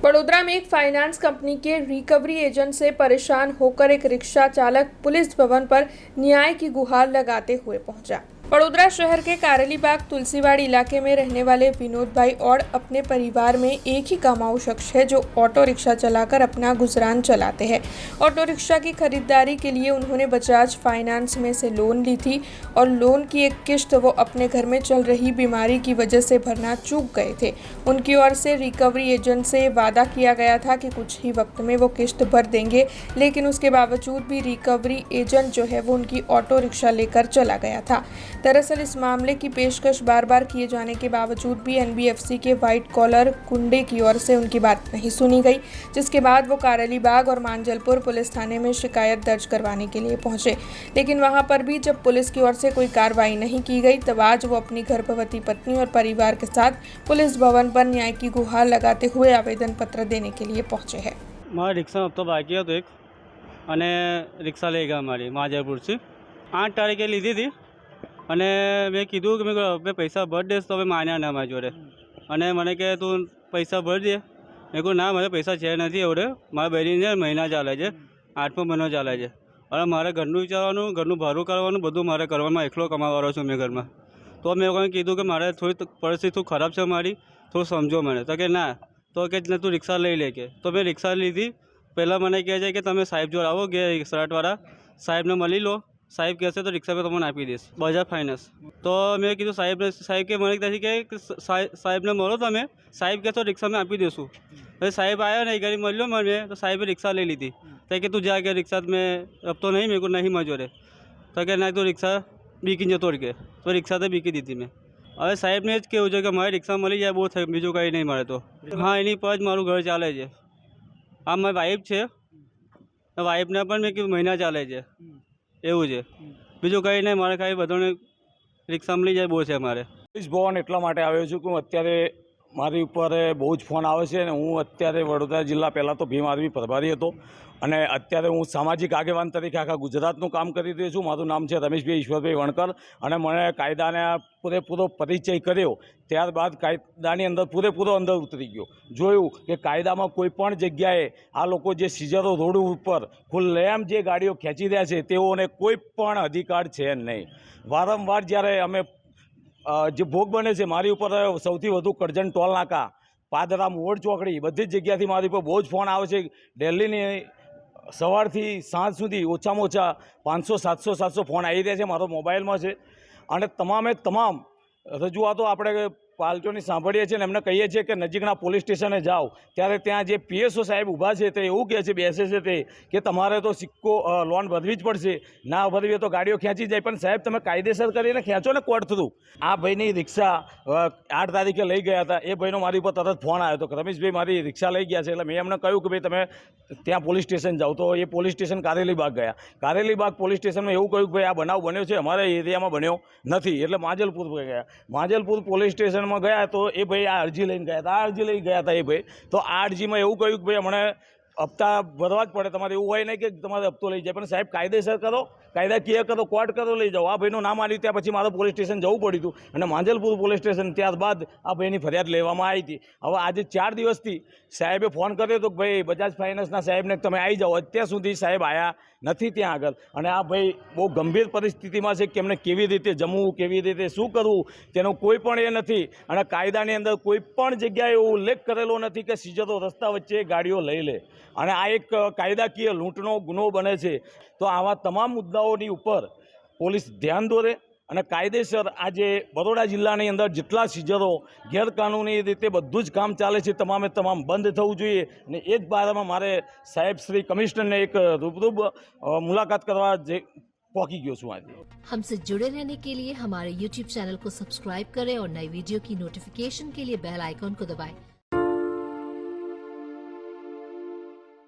बड़ोदरा में एक finance company के रिकवरी एजेंट से परेशान होकर एक रिक्शा चालक पुलिस भवन पर न्याय की गुहार लगाते हुए पहुंचा। बड़ोदरा शहर के कारेलीबाग तुलसीवाड़ी इलाके में रहने वाले विनोद भाई और अपने परिवार में एक ही कमाऊ शख्स है जो ऑटो रिक्शा चलाकर अपना गुजरान चलाते हैं। ऑटो रिक्शा की खरीदारी के लिए उन्होंने बजाज फाइनेंस में से लोन ली थी और लोन की एक किश्त वो अपने घर में चल रही बीमारी की वजह से भरना चूक गए थे। उनकी ओर से रिकवरी एजेंट से वादा किया गया था कि कुछ ही वक्त में वो किश्त भर देंगे, लेकिन उसके बावजूद भी रिकवरी एजेंट जो है वो उनकी ऑटो रिक्शा लेकर चला गया था। दरअसल इस मामले की पेशकश बार बार किए जाने के बावजूद भी एनबीएफसी के व्हाइट कॉलर गुंडे की ओर से उनकी बात नहीं सुनी गई, जिसके बाद वो कारेलीबाग और मांजलपुर पुलिस थाने में शिकायत दर्ज करवाने के लिए पहुंचे। लेकिन वहां पर भी जब पुलिस की ओर से कोई कार्रवाई नहीं की गई, तब आज वो अपनी गर्भवती पत्नी और परिवार के साथ पुलिस भवन पर न्याय की गुहार लगाते हुए आवेदन पत्र देने के लिए पहुंचे हैं। मारा रिक्शा हफ्तो बाकी હતો એક અને રિક્ષા લઈ ગયા અમારી માજરપુરથી 8 તારીખે લીધી હતી અને મેં કીધું કે મેં પૈસા ભરી દઈશ તો હવે માન્યા ના મારી જોડે અને મને કહે તું પૈસા ભરી દે। મેં કહ્યું ના મારે પૈસા છે નથી એવડે, મારા બહેરીને મહિના ચાલે છે, 8મો મહિનો ચાલે છે અને મારે ઘરનું વિચારવાનું, ઘરનું ભાડું કરવાનું, બધું મારે કરવાનું, એકલો કમાવાળો છું મેં ઘરમાં। તો મેં કોઈ કીધું કે મારે થોડી પરિસ્થિતિ ખરાબ છે મારી, થોડું સમજો મને। તો કે ના, તો કે તું રિક્ષા લઈ લે કે। તો મેં રિક્ષા લીધી। પહેલાં મને કહે છે કે તમે સાહેબ જોડે આવો કે સરાટવાળા સાહેબને મળી લો, સાહેબ કહેશે તો રિક્ષા પર તમને આપી દઈશ, બજાજ ફાઇનાન્સ। તો મેં કીધું સાહેબ કે મને ત્યાંથી કે સાહેબને મળો તમે, સાહેબ કહેશો રિક્ષા મેં આપી દઈશું। હવે સાહેબ આવ્યા નહીં, ઘરે મળ્યો મને તો સાહેબે રિક્ષા લઈ લીધી। તો કે તું જા કે રિક્ષા મેં આપતો નહીં, મેં કહું નહીં મારી જોડે। તો કે ના તું રિક્ષા બીકી જતો કે, તો રિક્ષા તો બીકી દીધી મેં। હવે સાહેબને જ કહેવું છે કે મારી રિક્ષા મળી જાય બહુ થયું, બીજું કંઈ નહીં મળે। તો હા, એની પર જ મારું ઘર ચાલે છે। આ મારી વાઈફ છે, વાઈફને પણ મેં કીધું મહિના ચાલે છે એવું છે, બીજું કંઈ નહીં મારે, ખાલી બધાને રિક્ષા મળી જાય બહુ છે મારે। પોલીસ ભવન એટલા માટે આવ્યો છું કે હું અત્યારે મારી ઉપર બહુ જ ફોન આવે છે અને હું અત્યારે વડોદરા જિલ્લા પહેલાં તો ભીમ આર્મી પ્રભારી હતો અને અત્યારે હું સામાજિક આગેવાન તરીકે આખા ગુજરાતનું કામ કરી રહ્યો છું। મારું નામ છે રમેશભાઈ ઈશ્વરભાઈ વણકર અને મને કાયદાને પૂરેપૂરો પરિચય કર્યો, ત્યારબાદ કાયદાની અંદર પૂરેપૂરો અંદર ઉતરી ગયો, જોયું કે કાયદામાં કોઈ પણ જગ્યાએ આ લોકો જે સીઝરો રોડ ઉપર ખુલ્લેઆમ જે ગાડીઓ ખેંચી રહ્યા છે તેઓને કોઈ પણ અધિકાર છે નહીં। વારંવાર જ્યારે અમે જે ભોગ બને છે મારી ઉપર સૌથી વધુ કરજણ ટોલ નાકા, પાદરા મોડ ચોકડી, બધી જ જગ્યાથી મારી ઉપર બહુ જ ફોન આવે છે। દિલ્હીની સવારથી સાંજ સુધી ઓછામાં ઓછા 500-700 ફોન આવી રહ્યા છે મારો મોબાઈલમાં છે અને તમામે તમામ રજૂઆતો આપણે પાલચોની સાંભળીએ છીએ અને એમને કહીએ છીએ કે નજીકના પોલીસ સ્ટેશને જાઓ ત્યારે ત્યાં જે પીએસઓ સાહેબ ઊભા છે તે એવું કહે છે, બેસે છે તે કે તમારે તો સિક્કો લોન ભરવી જ પડશે, ના ભરવી તો ગાડીઓ ખેંચી જાય। પણ સાહેબ તમે કાયદેસર કરીને ખેંચો ને કોર્ટ થ્રુ। આ ભાઈની રિક્ષા 8 તારીખે લઈ ગયા હતા, એ ભાઈનો મારી ઉપર તરત ફોન આવ્યો હતો કે રમેશભાઈ મારી રિક્ષા લઈ ગયા છે। એટલે મેં એમને કહ્યું કે ભાઈ તમે ત્યાં પોલીસ સ્ટેશન જાઓ। તો એ પોલીસ સ્ટેશન કારેલીબાગ ગયા। કારેલીબાગ પોલીસ સ્ટેશનમાં એવું કહ્યું કે ભાઈ આ બનાવ બન્યો છે, અમારા એરિયામાં બન્યો નથી, એટલે માજલપુર ગયા। માજલપુર પોલીસ સ્ટેશન ગયા તો એ ભાઈ આ અરજી લઈને ગયા હતા, આ અરજી લઈ ગયા હતા એ ભાઈ। તો આ અરજીમાં એવું કહ્યું કે ભાઈ હમણે હપ્તા ભરવા જ પડે, તમારે એવું હોય નહીં કે તમારે હપ્તો લઈ જાય, પણ સાહેબ કાયદેસર કરો, કાયદાકીય કરો, કોર્ટ કરો, લઈ જાઓ। આ ભાઈનું નામ આવ્યું ત્યાં પછી મારે પોલીસ સ્ટેશન જવું પડ્યું હતું અને માંજલપુર પોલીસ સ્ટેશન, ત્યારબાદ આ ભાઈની ફરિયાદ લેવામાં આવી હતી। હવે આજે 4 દિવસથી સાહેબે ફોન કર્યો હતો કે ભાઈ બજાજ ફાઇનાન્સના સાહેબને તમે આવી જાઓ, અત્યાર સુધી સાહેબ આવ્યા નથી ત્યાં આગળ। અને આ ભાઈ બહુ ગંભીર પરિસ્થિતિમાં છે કે એમને કેવી રીતે જમવું, કેવી રીતે શું કરવું તેનો કોઈ પણ એ નથી અને કાયદાની અંદર કોઈ પણ જગ્યાએ એવો ઉલ્લેખ કરેલો નથી કે સીઝરો રસ્તા વચ્ચે ગાડીઓ લઈ લે અને આ એક કાયદાકીય લૂંટનો ગુનો બને છે। તો આવા તમામ મુદ્દાઓની ઉપર પોલીસ ધ્યાન દોરે અને કાયદેસર આજે બરોડા જિલ્લાની અંદર જેટલા સીઝરો ગેરકાનૂની રીતે બધું જ કામ ચાલે છે તમામે તમામ બંધ થવું જોઈએ। અને એ જ બારામાં મારે સાહેબ શ્રી કમિશનરને એક રૂબરૂબ મુલાકાત કરવા જે પહોંચી ગયો છું આજે। हमसे जुड़े रहने के लिए हमारे YouTube चैनल को सब्सक्राइब करें और नई वीडियो की नोटिफिकेशन के लिए बेल आइकॉन को दबाएं।